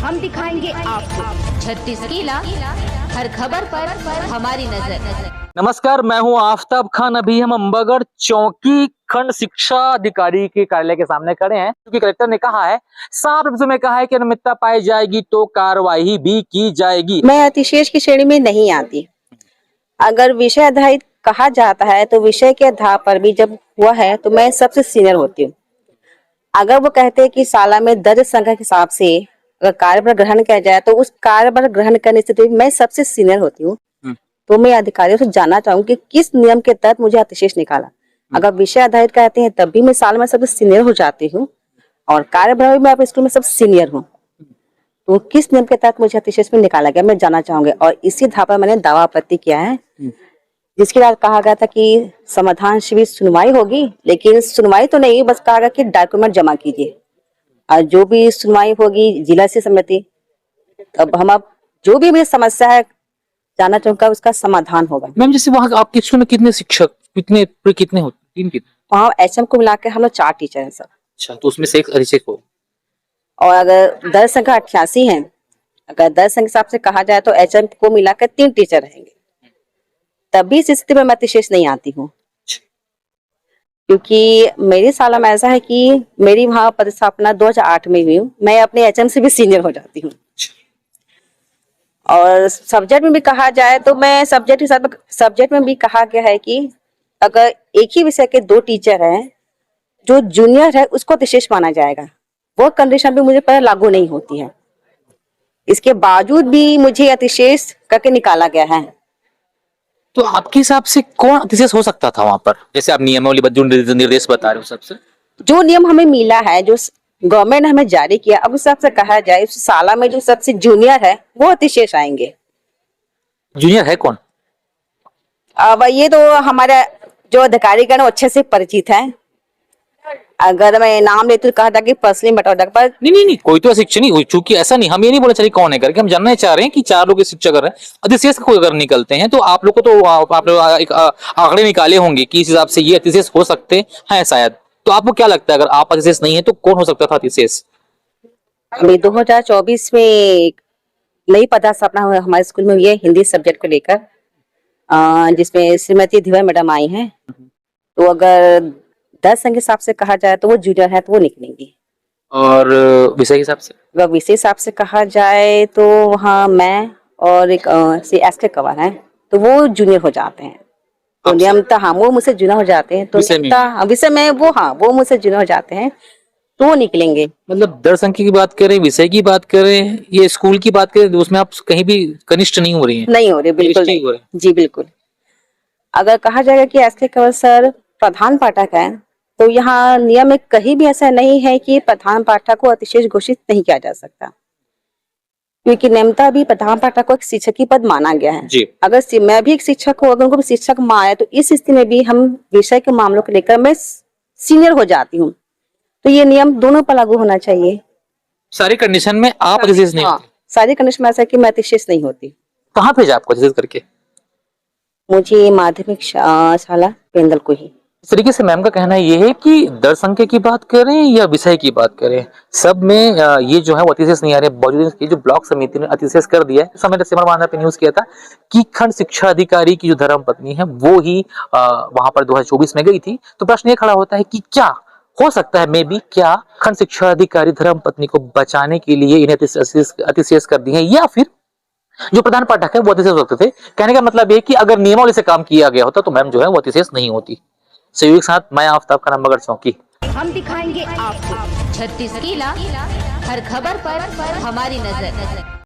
हम दिखाएंगे आपको 36 किला हर खबर पर हमारी नजर। नमस्कार, मैं हूं आफ्ताब खान। अभी हम अंबागढ़ चौकी खंड शिक्षा अधिकारी के कार्यालय के सामने खड़े हैं, क्योंकि कलेक्टर ने कहा है, साफ लफ्जों में कहा है कि अनियमितता पाई जाएगी तो कार्रवाई भी की जाएगी। मैं अतिशेष की श्रेणी में नहीं आती। अगर विषय आधारित कहा जाता है तो विषय के आधार पर भी जब हुआ है तो मैं सबसे सीनियर होती हूँ। अगर वो कहते हैं कि शाला में दर्ज संख्या के हिसाब से अगर कार्यभार ग्रहण किया जाए तो उस कार्यभार ग्रहण करने से मैं सबसे सीनियर होती हूँ। तो मैं अधिकारियों से जानना चाहूंगी कि किस नियम के तहत मुझे अतिशेष निकाला। अगर विषय आधारित कहते हैं तब भी मैं साल में सबसे सीनियर हो जाती हूँ और कार्यभार में आप स्कूल में सबसे सीनियर हूँ। तो किस नियम के तहत मुझे अतिशेष में निकाला गया, मैं जानना चाहूंगी। और इसी आधार पर मैंने दावा आपत्ति किया है, जिसके बाद कहा गया था कि समाधान शिविर सुनवाई होगी, लेकिन सुनवाई तो नहीं, बस कहा गया कि डॉक्यूमेंट जमा कीजिए और जो भी सुनवाई होगी जिला से समिति, तब हम अब जो भी मेरी समस्या है जानना चाहूंगा उसका समाधान होगा। मैम, जैसे वहाँ आपके स्कूल में कितने शिक्षक कितने होते, तीन कितने? वहाँ एचएम को मिला के हम लोग 4 टीचर हैं सर। अच्छा, तो उसमें से एक अधीक्षक हो। और अगर दर्ज संख्या 88 है, अगर दर्ज संख्या हिसाब से कहा जाए तो एचएम को मिलाकर 3 टीचर रहेंगे। तभी इस स्थिति में मैं अतिशेष नहीं आती हूँ, क्योंकि मेरी साला में ऐसा है कि मेरी वहाँ पदस्थापना 2008 में हुई। मैं अपने एचएम से भी सीनियर हो जाती हूँ। और सब्जेक्ट में भी कहा जाए तो मैं सब्जेक्ट में भी कहा गया है कि अगर एक ही विषय के 2 टीचर हैं, जो जूनियर है उसको अतिशेष माना जाएगा। वो कंडीशन भी मुझे पर लागू नहीं होती है। इसके बावजूद भी मुझे अतिशेष करके निकाला गया है। तो आपके हिसाब से कौन अतिशेष हो सकता था वहां पर? जैसे आप नियमावली जो निर्देश बता रहे हो, सबसे जो नियम हमें मिला है, जो गवर्नमेंट ने हमें जारी किया, अब उस हिसाब से कहा जाए उस साला में जो सबसे जूनियर है वो अतिशेष आएंगे। जूनियर है कौन? अब ये तो हमारे जो अधिकारीगण अच्छे से परिचित है। अगर मैं नाम लेती तो कहा था कि पर्सनली बता पर नहीं, कोई तो शिक्षक नहीं हुई, चूंकि ऐसा नहीं, हम ये नहीं बोलना चाहिए कौन है करके, हम जानना चाह रहे हैं कि 4 लोग शिक्षक कर रहे हैं, अतिशेष कोई अगर निकलते हैं तो आप लोग को तो आप लोग एक आंकड़े निकाले होंगे कि इस हिसाब से ये अतिशेष हो सकते हैं शायद। तो आपको क्या लगता है, अगर आप अतिशेष नहीं है तो कौन हो सकता था अतिशेष? अभी 2024 में नई पदस्थापना हमारे स्कूल में ये हिंदी सब्जेक्ट को लेकर, जिसमें श्रीमती दिव्या मैडम आई हैं। तो अगर 10 संख्या हिसाब से कहा जाए तो वो जूनियर है तो वो निकलेंगी। और विषय के हिसाब से? अगर विषय हिसाब से कहा जाए तो वहाँ मैं और एक एसके कंवर है तो वो जूनियर हो जाते हैं। तो नियमता हाँ वो मुझसे जूनियर हो जाते हैं। तो विषय में वो मुझसे जूनियर हो जाते हैं तो वो निकलेंगे। मतलब दर संख्या की बात करें, विषय की बात करें, ये स्कूल की बात करें, उसमें आप कहीं भी कनिष्ठ नहीं हो रही हैं? नहीं हो रही, बिल्कुल नहीं हो रही जी, बिल्कुल। अगर कहा जाएगा कि एसके कंवर सर प्रधान पाठक है तो यहाँ नियम में कहीं भी ऐसा नहीं है कि प्रधान पाठक को अतिशेष घोषित नहीं किया जा सकता, क्योंकि नियमता भी प्रधान पाठक को एक शिक्षक की पद माना गया है जी। अगर मैं भी एक शिक्षक हूँ, अगर उनको शिक्षक माना तो इस स्थिति में भी हम विषय के मामलों को लेकर मैं सीनियर हो जाती हूँ। तो ये नियम दोनों पर लागू होना चाहिए। सारी कंडीशन में आप अतिशेष नहीं होती? सारी कंडीशन में ऐसा कि मैं अतिशेष नहीं होती। कहाँ भेजा आपको अतिशेष करके? मुझे माध्यमिक शाला पेंदल को ही। इस तरीके से मैम का कहना ये है कि दर संख्या की बात करें या विषय की बात करें, सब में ये जो है वो अतिशेष नहीं आ रहे। बावजूद इसके जो ब्लॉक समिति ने अतिशेष कर दिया है। समय सिमर बांधा पे न्यूज किया था कि खंड शिक्षा अधिकारी की जो धर्म पत्नी है वो ही वहां पर 2024 में गई थी। तो प्रश्न ये खड़ा होता है कि क्या हो सकता है, मे बी क्या खंड शिक्षा अधिकारी धर्म पत्नी को बचाने के लिए इन्हें अतिशेष कर दी है, या फिर जो प्रधान पाठक है वो अतिशेष होते थे? कहने का मतलब ये कि अगर नियमावली से काम किया गया होता तो मैम जो है वो अतिशेष नहीं होती। सहयोग के साथ मैं आफ्ताब खान, अंबागढ़ चौकी। हम दिखाएंगे आपको 36 किला हर खबर पर हमारी नजर।